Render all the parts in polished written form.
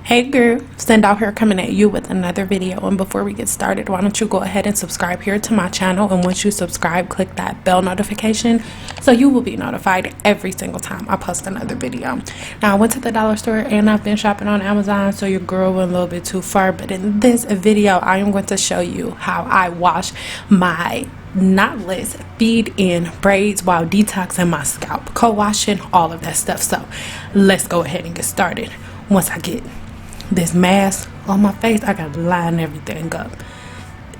Hey girl, Cyn Doll here coming at you with another video. And before we get started, why don't you go ahead and subscribe here to my channel, and once you subscribe, click that bell notification so you will be notified every single time I post another video. Now I went to the dollar store and I've been shopping on Amazon, so your girl went a little bit too far, but in this video I am going to show you how I wash my knotless feed-in braids while detoxing my scalp, co-washing, all of that stuff. So let's go ahead and get started. Once I get this mask on my face, I gotta line everything up.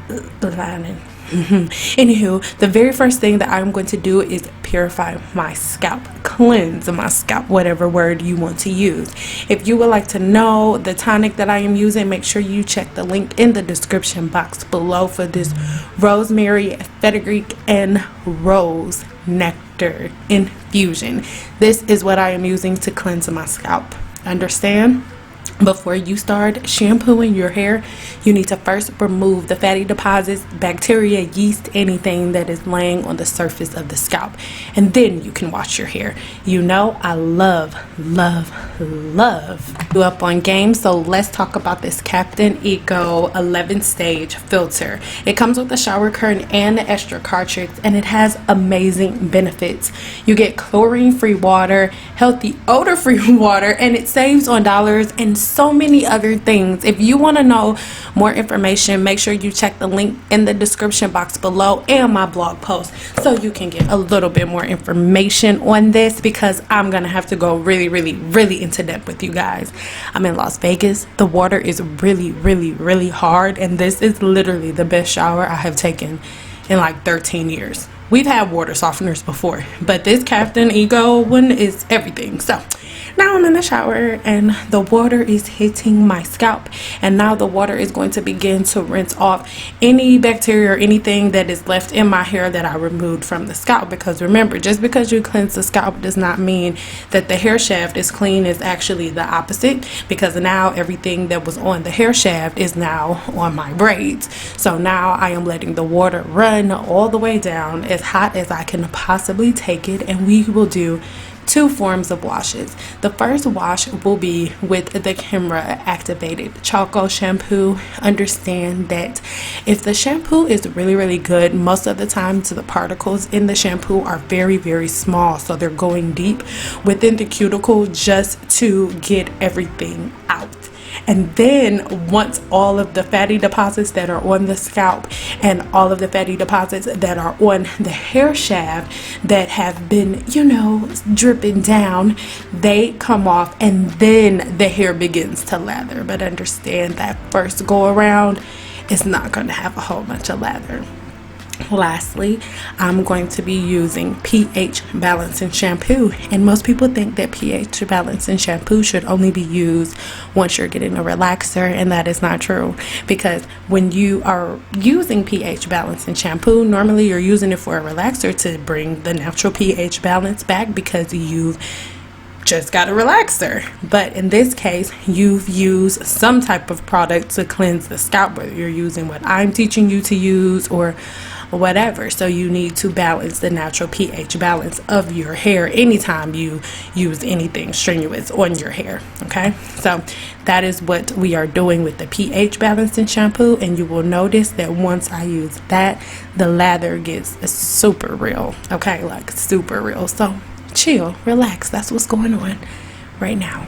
The lining. Anywho, the very first thing that I'm going to do is purify my scalp, cleanse my scalp, whatever word you want to use. If you would like to know the tonic that I am using, make sure you check the link in the description box below for this rosemary, fenugreek, and rose nectar infusion. This is what I am using to cleanse my scalp. Understand? Before you start shampooing your hair, you need to first remove the fatty deposits, bacteria, yeast, anything that is laying on the surface of the scalp, and then you can wash your hair. You know I love you up on game, so let's talk about this Captain Eco 11 stage filter. It comes with a shower curtain and an extra cartridge, and it has amazing benefits. You get chlorine free water, healthy odor free water, and it saves on dollars and so many other things. If you want to know more information, make sure you check the link in the description box below and my blog post so you can get a little bit more information on this, because I'm gonna have to go really into depth with you guys. I'm in Las Vegas. The water is really hard, and this is literally the best shower I have taken in like 13 years. We've had water softeners before, but this Captain Eco one is everything. So now I'm in the shower and the water is hitting my scalp, and now the water is going to begin to rinse off any bacteria or anything that is left in my hair that I removed from the scalp. Because remember, just because you cleanse the scalp does not mean that the hair shaft is clean. It's actually the opposite, because now everything that was on the hair shaft is now on my braids. So now I am letting the water run all the way down as hot as I can possibly take it, and we will do two forms of washes. The first wash will be with the camera activated charcoal shampoo. Understand that if the shampoo is really good, most of the time the particles in the shampoo are very small, so they're going deep within the cuticle just to get everything out. And then once all of the fatty deposits that are on the scalp and all of the fatty deposits that are on the hair shaft that have been, you know, dripping down, they come off, and then the hair begins to lather. But understand that first go around, it's not going to have a whole bunch of lather. Lastly, I'm going to be using pH balancing shampoo, and most people think that pH balancing shampoo should only be used once you're getting a relaxer, and that is not true. Because when you are using pH balancing shampoo, normally you're using it for a relaxer to bring the natural pH balance back, because you've just got a relaxer. But in this case, you've used some type of product to cleanse the scalp, whether you're using what I'm teaching you to use or whatever. So you need to balance the natural pH balance of your hair anytime you use anything strenuous on your hair. Okay, so that is what we are doing with the pH balancing shampoo, and you will notice that once I use that, the lather gets super real. Okay, like super real. So chill, relax. That's what's going on right now.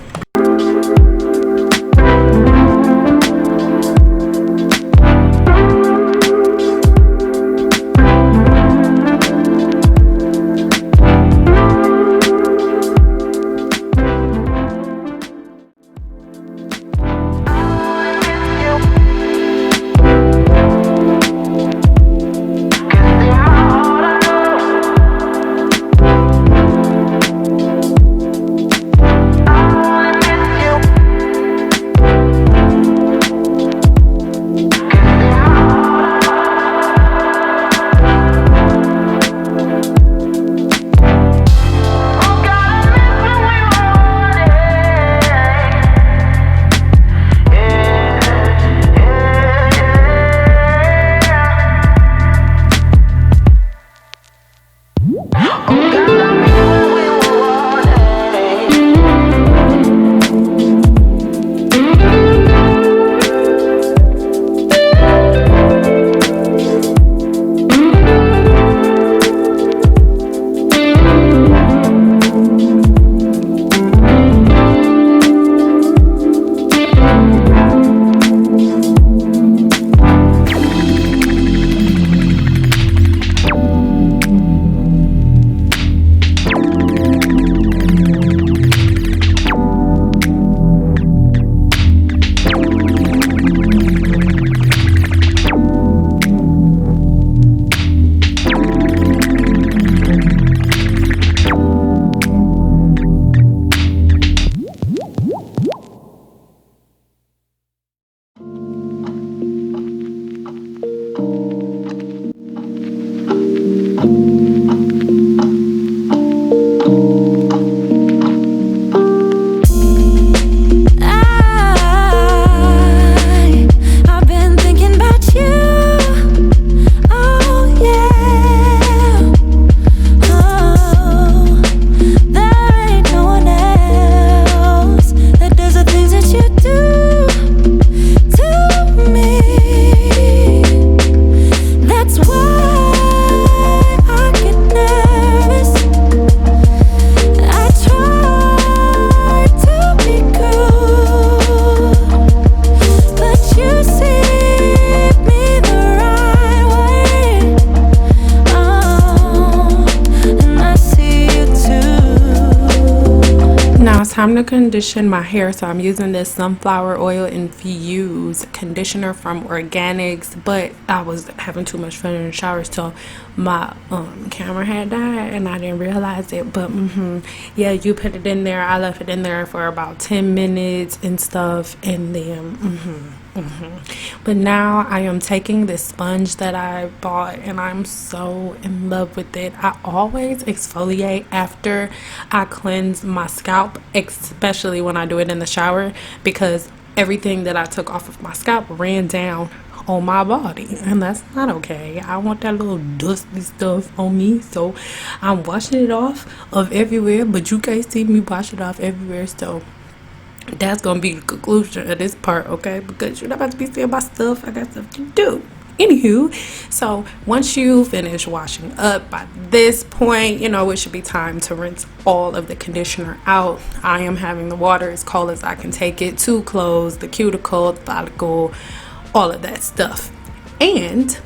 it's time to condition my hair. So I'm using this sunflower oil infused conditioner from Organics, but I was having too much fun in the shower, so my camera had died and I didn't realize it. But yeah, you put it in there. I left it in there for about 10 minutes and stuff, and then but now I am taking this sponge that I bought and I'm so in love with it. I always exfoliate after I cleanse my scalp, especially when I do it in the shower, because everything that I took off of my scalp ran down on my body, and that's not okay. I want that little dusty stuff on me, so I'm washing it off of everywhere, but you can't see me wash it off everywhere, so that's gonna be the conclusion of this part, okay? Because you're not about to be seeing my stuff. I got stuff to do. Anywho, so once you finish washing up, by this point, it should be time to rinse all of the conditioner out. I am having the water as cold as I can take it to close the cuticle, the follicle, all of that stuff. And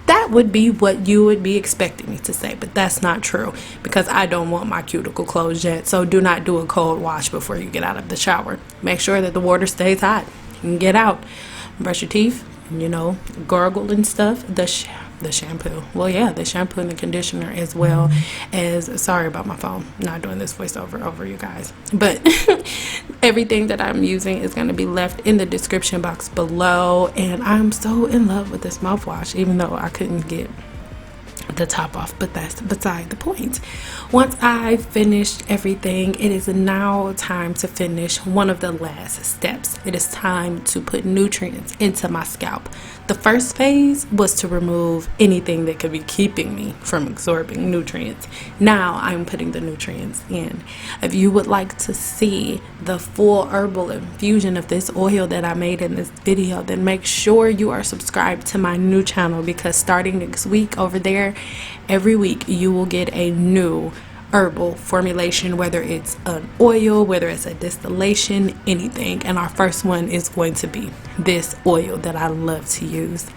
that would be what you would be expecting me to say, but that's not true, because I don't want my cuticle closed yet. So do not do a cold wash before you get out of the shower. Make sure that the water stays hot. You can get out, brush your teeth, gargle and stuff. The shampoo. Well, yeah, the shampoo and the conditioner, as well as, sorry about my phone, not doing this voiceover over you guys, but everything that I'm using is going to be left in the description box below. And I'm so in love with this mouthwash, even though I couldn't get the top off, but that's beside the point. Once I finished everything, it is now time to finish one of the last steps. It is time to put nutrients into my scalp. The first phase was to remove anything that could be keeping me from absorbing nutrients. Now I'm putting the nutrients in. If you would like to see the full herbal infusion of this oil that I made in this video, then make sure you are subscribed to my new channel, because starting next week over there, every week you will get a new herbal formulation, whether it's an oil, whether it's a distillation, anything. And our first one is going to be this oil that I love to use.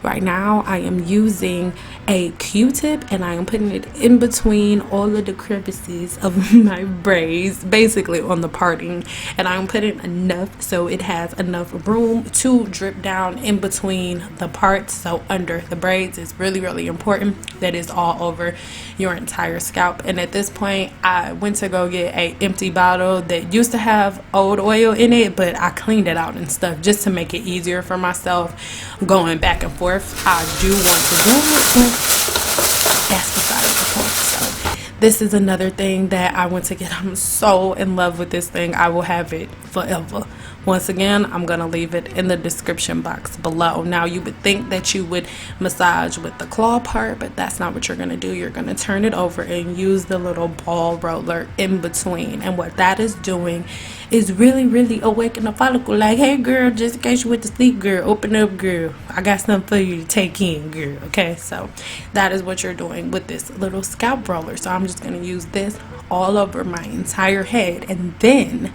Right now I am using a Q-tip and I am putting it in between all of the crevices of my braids, basically on the parting, and I'm putting enough so it has enough room to drip down in between the parts. So under the braids is really, really important that it's all over your entire scalp. And at this point I went to go get a empty bottle that used to have old oil in it, but I cleaned it out and stuff just to make it easier for myself going back and forth. I do want to do it, but that's beside the point. So this is another thing that I want to get. I'm so in love with this thing. I will have it forever. Once again, I'm going to leave it in the description box below. Now, you would think that you would massage with the claw part, but that's not what you're going to do. You're going to turn it over and use the little ball roller in between. And what that is doing is really, really awaken the follicle. Like, hey, girl, just in case you went to sleep, girl, open up, girl. I got something for you to take in, girl. Okay, so that is what you're doing with this little scalp roller. So I'm just going to use this all over my entire head. And then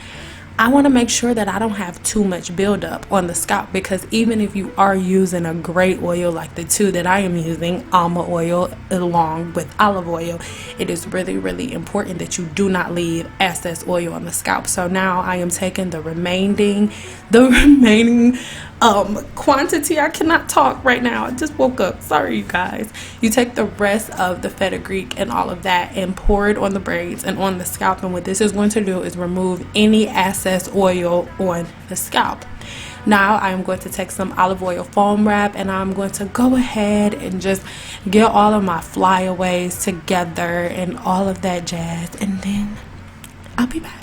I want to make sure that I don't have too much buildup on the scalp, because even if you are using a great oil like the two that I am using, almond oil along with olive oil, it is really, really important that you do not leave excess oil on the scalp. So now I am taking the remaining quantity. I cannot talk right now. I just woke up. Sorry, you guys. You take the rest of the fenugreek and all of that and pour it on the braids and on the scalp. And what this is going to do is remove any excess oil on the scalp. Now I'm going to take some olive oil foam wrap and I'm going to go ahead and just get all of my flyaways together and all of that jazz, and then I'll be back.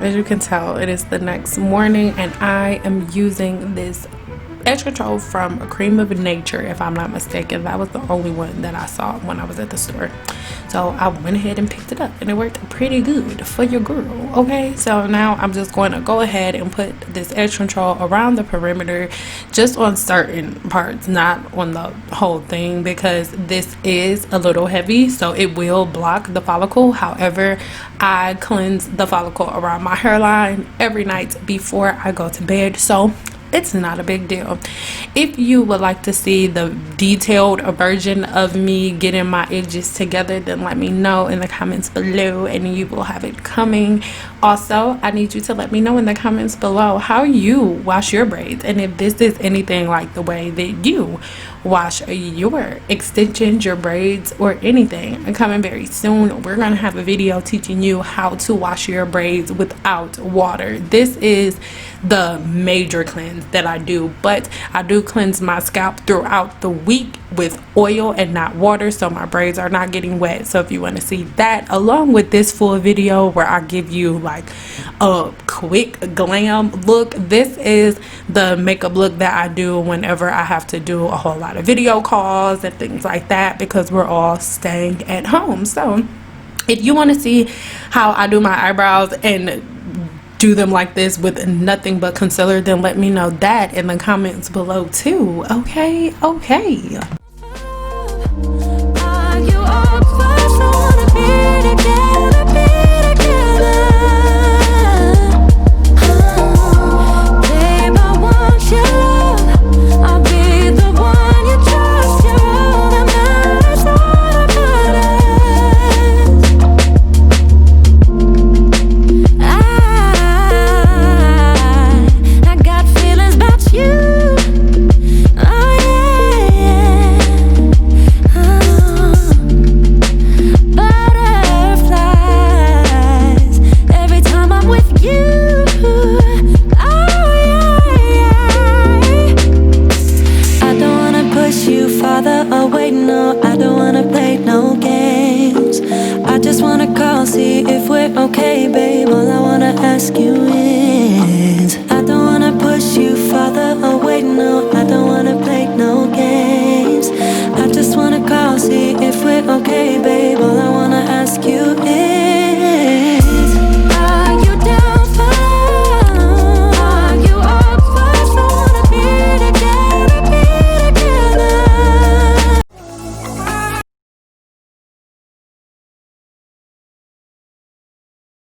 as you can tell, it is the next morning and I am using this edge control from Cream of Nature, if I'm not mistaken. That was the only one that I saw when I was at the store, so I went ahead and picked it up and it worked pretty good for your girl. Okay, so now I'm just going to go ahead and put this edge control around the perimeter, just on certain parts, not on the whole thing, because this is a little heavy, so it will block the follicle. However, I cleanse the follicle around my hairline every night before I go to bed, so it's not a big deal. If you would like to see the detailed version of me getting my edges together, then let me know in the comments below and you will have it coming. Also, I need you to let me know in the comments below how you wash your braids, and if this is anything like the way that you wash your extensions, your braids, or anything. Coming very soon, we're gonna have a video teaching you how to wash your braids without water. This is the major cleanse that I do, but I do cleanse my scalp throughout the week with oil and not water, so my braids are not getting wet. So if you want to see that along with this full video where I give you like a quick glam look, this is the makeup look that I do whenever I have to do a whole lot of video calls and things like that, because we're all staying at home. So if you want to see how I do my eyebrows and do them like this with nothing but concealer, then let me know that in the comments below too. Okay. See if we're okay, babe. All I wanna ask you is